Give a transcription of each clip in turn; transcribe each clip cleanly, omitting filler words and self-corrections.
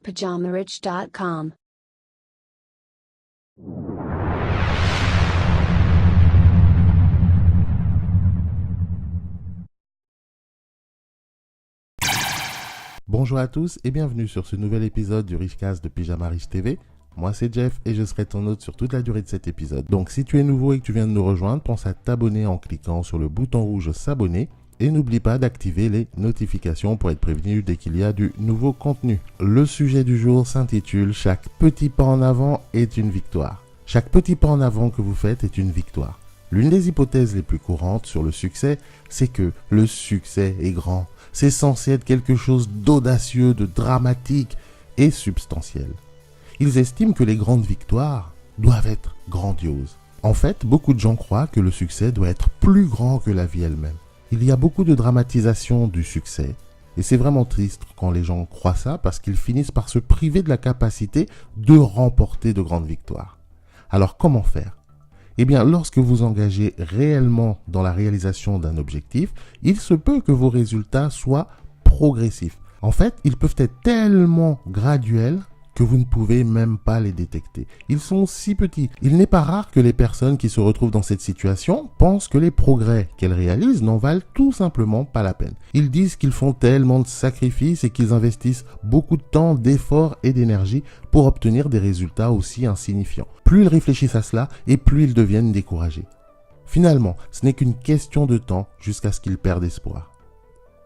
PajamaRich.com. Bonjour à tous et bienvenue sur ce nouvel épisode du Richcast de Pyjama Rich TV. Moi c'est Jeff et je serai ton hôte sur toute la durée de cet épisode. Donc si tu es nouveau et que tu viens de nous rejoindre, pense à t'abonner en cliquant sur le bouton rouge s'abonner et n'oublie pas d'activer les notifications pour être prévenu dès qu'il y a du nouveau contenu. Le sujet du jour s'intitule « Chaque petit pas en avant est une victoire ». Chaque petit pas en avant que vous faites est une victoire. L'une des hypothèses les plus courantes sur le succès, c'est que le succès est grand. C'est censé être quelque chose d'audacieux, de dramatique et substantiel. Ils estiment que les grandes victoires doivent être grandioses. En fait, beaucoup de gens croient que le succès doit être plus grand que la vie elle-même. Il y a beaucoup de dramatisation du succès et c'est vraiment triste quand les gens croient ça parce qu'ils finissent par se priver de la capacité de remporter de grandes victoires. Alors comment faire ? Eh bien, lorsque vous engagez réellement dans la réalisation d'un objectif, il se peut que vos résultats soient progressifs. En fait, ils peuvent être tellement graduels que vous ne pouvez même pas les détecter. Ils sont si petits. Il n'est pas rare que les personnes qui se retrouvent dans cette situation pensent que les progrès qu'elles réalisent n'en valent tout simplement pas la peine. Ils disent qu'ils font tellement de sacrifices et qu'ils investissent beaucoup de temps, d'efforts et d'énergie pour obtenir des résultats aussi insignifiants. Plus ils réfléchissent à cela et plus ils deviennent découragés. Finalement, ce n'est qu'une question de temps jusqu'à ce qu'ils perdent espoir.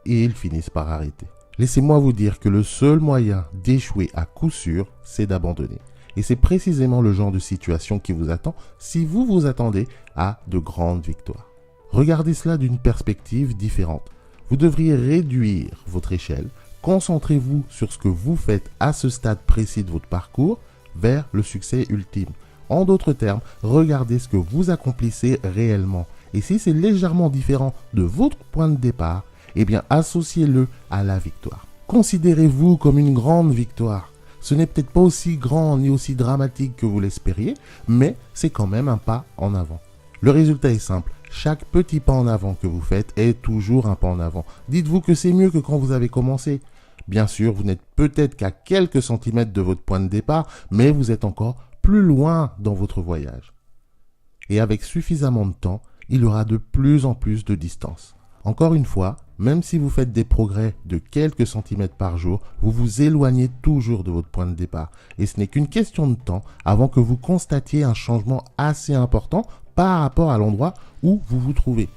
Et ils finissent par arrêter. Laissez-moi vous dire que le seul moyen d'échouer à coup sûr, c'est d'abandonner. Et c'est précisément le genre de situation qui vous attend si vous vous attendez à de grandes victoires. Regardez cela d'une perspective différente. Vous devriez réduire votre échelle, concentrez-vous sur ce que vous faites à ce stade précis de votre parcours vers le succès ultime. En d'autres termes, regardez ce que vous accomplissez réellement. Et si c'est légèrement différent de votre point de départ, eh bien, associez-le à la victoire. Considérez-vous comme une grande victoire. Ce n'est peut-être pas aussi grand ni aussi dramatique que vous l'espériez, mais c'est quand même un pas en avant. Le résultat est simple. Chaque petit pas en avant que vous faites est toujours un pas en avant. Dites-vous que c'est mieux que quand vous avez commencé. Bien sûr, vous n'êtes peut-être qu'à quelques centimètres de votre point de départ, mais vous êtes encore plus loin dans votre voyage. Et avec suffisamment de temps, il y aura de plus en plus de distance. Encore une fois, même si vous faites des progrès de quelques centimètres par jour, vous vous éloignez toujours de votre point de départ. Et ce n'est qu'une question de temps avant que vous constatiez un changement assez important par rapport à l'endroit où vous vous trouvez.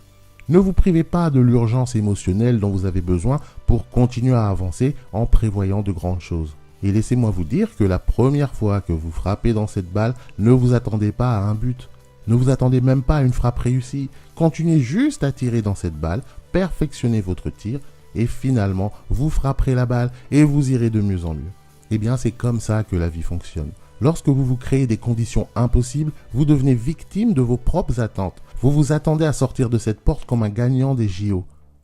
Ne vous privez pas de l'urgence émotionnelle dont vous avez besoin pour continuer à avancer en prévoyant de grandes choses. Et laissez-moi vous dire que la première fois que vous frappez dans cette balle, ne vous attendez pas à un but. Ne vous attendez même pas à une frappe réussie. Continuez juste à tirer dans cette balle, perfectionnez votre tir et finalement, vous frapperez la balle et vous irez de mieux en mieux. Eh bien, c'est comme ça que la vie fonctionne. Lorsque vous vous créez des conditions impossibles, vous devenez victime de vos propres attentes. Vous vous attendez à sortir de cette porte comme un gagnant des JO.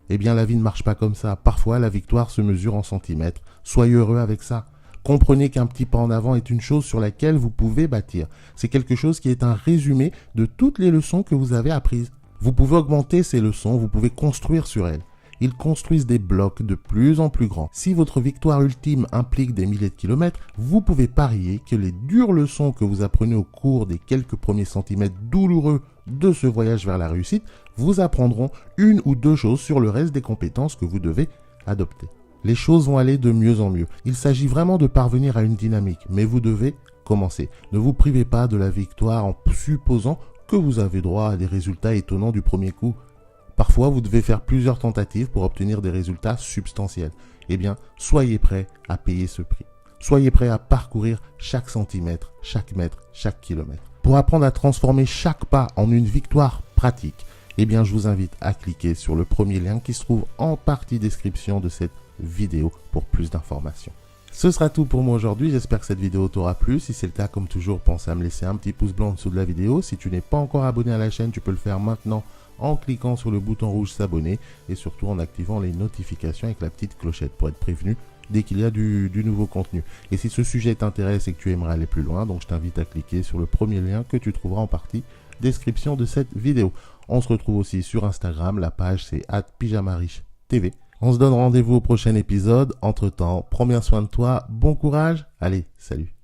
Eh bien, la vie ne marche pas comme ça. Parfois, la victoire se mesure en centimètres. Soyez heureux avec ça. Comprenez qu'un petit pas en avant est une chose sur laquelle vous pouvez bâtir. C'est quelque chose qui est un résumé de toutes les leçons que vous avez apprises. Vous pouvez augmenter ces leçons, vous pouvez construire sur elles. Ils construisent des blocs de plus en plus grands. Si votre victoire ultime implique des milliers de kilomètres, vous pouvez parier que les dures leçons que vous apprenez au cours des quelques premiers centimètres douloureux de ce voyage vers la réussite vous apprendront une ou deux choses sur le reste des compétences que vous devez adopter. Les choses vont aller de mieux en mieux. Il s'agit vraiment de parvenir à une dynamique, mais vous devez commencer. Ne vous privez pas de la victoire en supposant que vous avez droit à des résultats étonnants du premier coup. Parfois, vous devez faire plusieurs tentatives pour obtenir des résultats substantiels. Eh bien, soyez prêts à payer ce prix. Soyez prêts à parcourir chaque centimètre, chaque mètre, chaque kilomètre. Pour apprendre à transformer chaque pas en une victoire pratique, eh bien, je vous invite à cliquer sur le premier lien qui se trouve en partie description de cette vidéo pour plus d'informations. Ce sera tout pour moi aujourd'hui, j'espère que cette vidéo t'aura plu. Si c'est le cas, comme toujours, pense à me laisser un petit pouce blanc en dessous de la vidéo. Si tu n'es pas encore abonné à la chaîne, tu peux le faire maintenant en cliquant sur le bouton rouge s'abonner et surtout en activant les notifications avec la petite clochette pour être prévenu dès qu'il y a du nouveau contenu. Et si ce sujet t'intéresse et que tu aimerais aller plus loin, donc je t'invite à cliquer sur le premier lien que tu trouveras en partie description de cette vidéo. On se retrouve aussi sur Instagram, la page c'est @pyjamarichtv. On se donne rendez-vous au prochain épisode. Entre-temps, prends bien soin de toi, bon courage. Allez, salut.